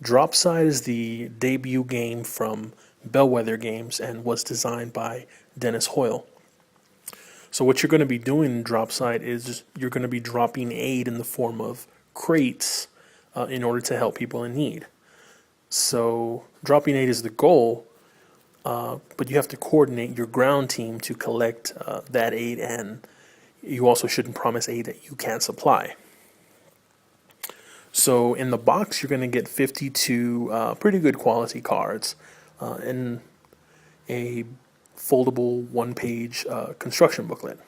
Dropside is the debut game from Bellwether Games and was designed by Dennis Hoyle. So what you're going to be doing in Dropside is you're going to be dropping aid in the form of crates in order to help people in need. So dropping aid is the goal, but you have to coordinate your ground team to collect that aid, and you also shouldn't promise aid that you can't supply. So in the box, you're going to get 52 pretty good quality cards and a foldable one-page construction booklet.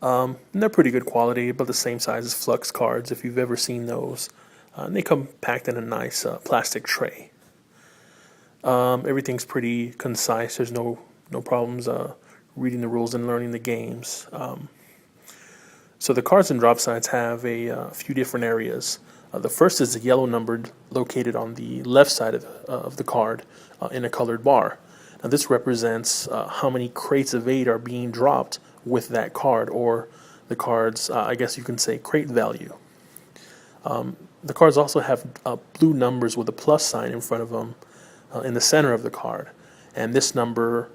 And they're pretty good quality, about the same size as Flux cards if you've ever seen those. And they come packed in a nice plastic tray. Everything's pretty concise. There's no problems reading the rules and learning the games. So the cards and drop sides have a few different areas. The first is the yellow numbered located on the left side of the card in a colored bar. Now this represents how many crates of aid are being dropped with that card, or the card's, I guess you can say, crate value. The cards also have blue numbers with a plus sign in front of them in the center of the card. And this number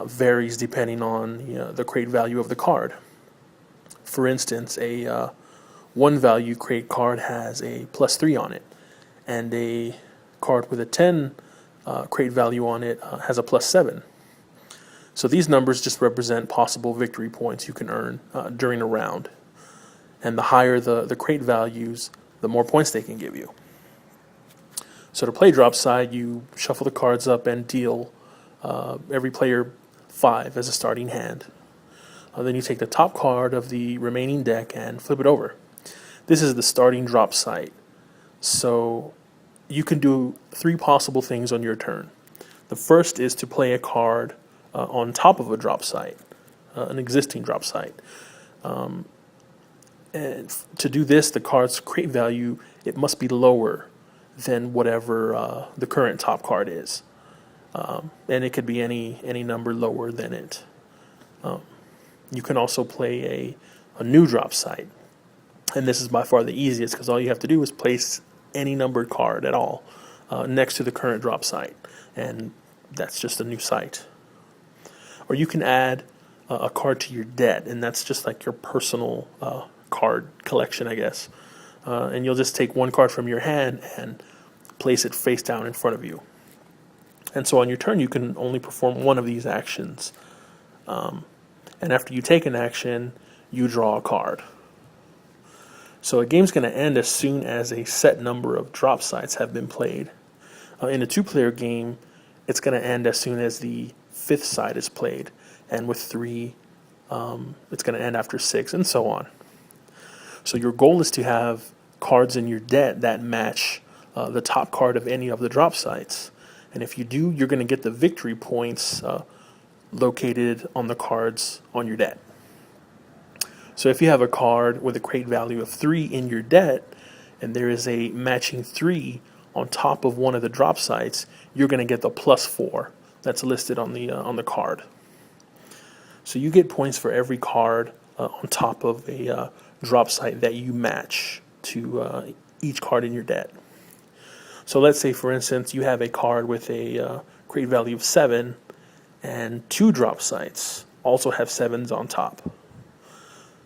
varies depending on the crate value of the card. For instance, a 1 value crate card has a +3 on it, and a card with a 10 crate value on it has a +7. So these numbers just represent possible victory points you can earn during a round. And the higher the crate values, the more points they can give you. So to play drop side, you shuffle the cards up and deal every player 5 as a starting hand. Then you take the top card of the remaining deck and flip it over. This is the starting drop site. So you can do 3 possible things on your turn. The first is to play a card on top of a drop site, an existing drop site. And to do this, the card's crate value, it must be lower than whatever the current top card is. And it could be any number lower than it. You can also play a new drop site. And this is by far the easiest because all you have to do is place any numbered card at all next to the current drop site. And that's just a new site. Or you can add a card to your debt, and that's just like your personal card collection, I guess. And you'll just take one card from your hand and place it face down in front of you. And so on your turn, you can only perform one of these actions. And after you take an action, you draw a card. So a game's going to end as soon as a set number of drop sites have been played. In a 2-player game, it's going to end as soon as the 5th side is played. And with 3, it's going to end after 6, and so on. So your goal is to have cards in your deck that match the top card of any of the drop sites. And if you do, you're going to get the victory points located on the cards on your debt. So if you have a card with a crate value of 3 in your debt, and there is a matching 3 on top of one of the drop sites, you're going to get the +4 that's listed on the card. So you get points for every card on top of a drop site that you match to each card in your debt. So let's say, for instance, you have a card with a crate value of 7, and 2 drop sites also have 7s on top.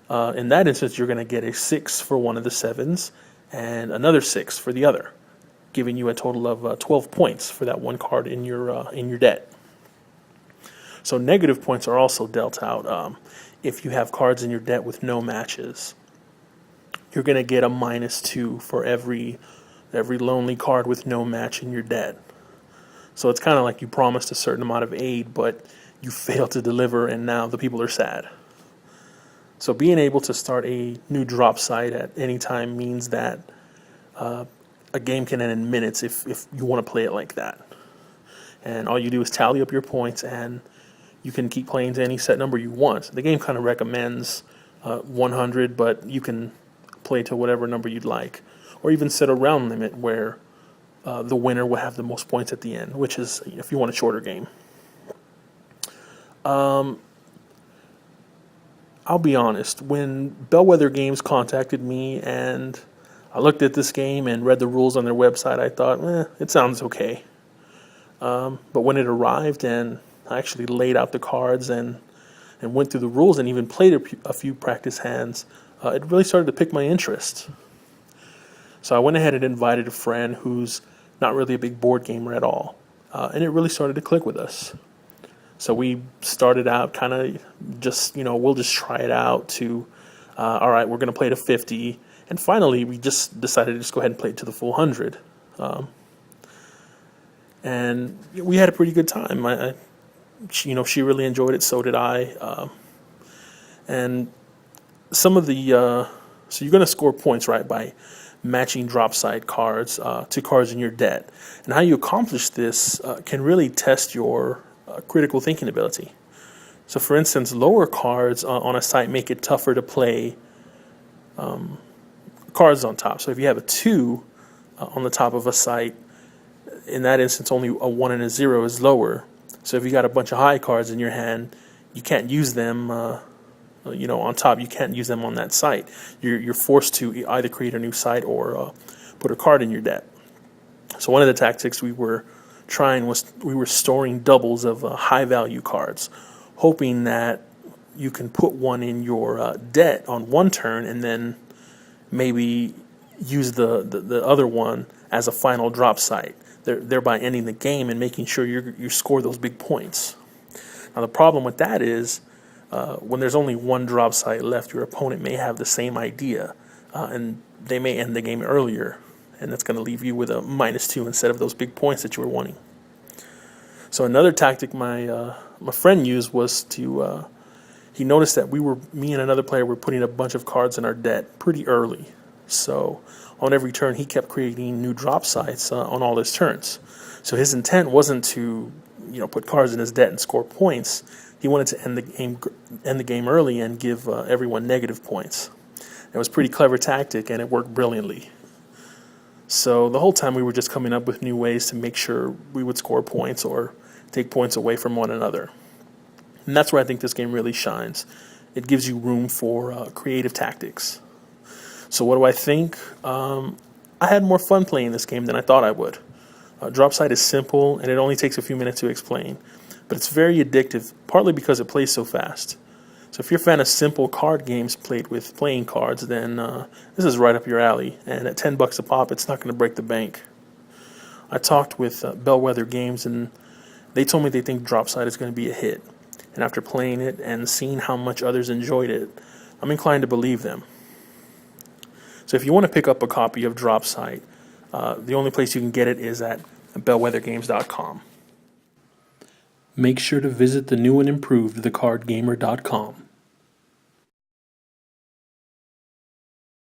In that instance, you're going to get a 6 for one of the 7s and another 6 for the other, giving you a total of 12 points for that one card in your debt. So negative points are also dealt out if you have cards in your debt with no matches. You're going to get a -2 for every lonely card with no match in your debt. So it's kind of like you promised a certain amount of aid, but you failed to deliver, and now the people are sad. So being able to start a new drop site at any time means that a game can end in minutes if you want to play it like that. And all you do is tally up your points, and you can keep playing to any set number you want. The game kind of recommends 100, but you can play to whatever number you'd like, or even set a round limit where the winner will have the most points at the end, which is if you want a shorter game. I'll be honest, when Bellwether Games contacted me and I looked at this game and read the rules on their website. I thought, it sounds okay. But when it arrived and I actually laid out the cards and went through the rules and even played a few practice hands, it really started to pique my interest. So I went ahead and invited a friend who's not really a big board gamer at all. And it really started to click with us. So we started out kind of just, we'll just try it out to, all right, we're going to play to 50. And finally, we just decided to just go ahead and play it to the full 100. And we had a pretty good time. She really enjoyed it. So did I. And some of the, so you're going to score points, right, by matching drop side cards to cards in your deck. And how you accomplish this can really test your critical thinking ability. So for instance, lower cards on a site make it tougher to play cards on top. So if you have a 2 on the top of a site, in that instance only a 1 and a 0 is lower. So if you got a bunch of high cards in your hand, you can't use them on top. You can't use them on that site. You're forced to either create a new site or put a card in your deck. So one of the tactics we were trying was we were storing doubles of high value cards, hoping that you can put one in your deck on one turn and then maybe use the other one as a final drop site, thereby ending the game and making sure you score those big points. Now the problem with that is when there's only one drop site left, your opponent may have the same idea and they may end the game earlier, and that's going to leave you with a -2 instead of those big points that you were wanting. So another tactic my friend used was to he noticed that me and another player were putting a bunch of cards in our deck pretty early. So on every turn, he kept creating new drop sites on all his turns. So his intent wasn't to put cards in his deck and score points. He wanted to end the game early and give everyone negative points. It was a pretty clever tactic, and it worked brilliantly. So the whole time we were just coming up with new ways to make sure we would score points or take points away from one another. And that's where I think this game really shines. It gives you room for creative tactics. So what do I think? I had more fun playing this game than I thought I would. Drop side is simple, and it only takes a few minutes to explain. But it's very addictive, partly because it plays so fast. So if you're a fan of simple card games played with playing cards, then this is right up your alley. And at $10 a pop, it's not going to break the bank. I talked with Bellwether Games, and they told me they think Dropside is going to be a hit. And after playing it and seeing how much others enjoyed it, I'm inclined to believe them. So if you want to pick up a copy of Dropside, the only place you can get it is at bellwethergames.com. Make sure to visit the new and improved thecardgamer.com.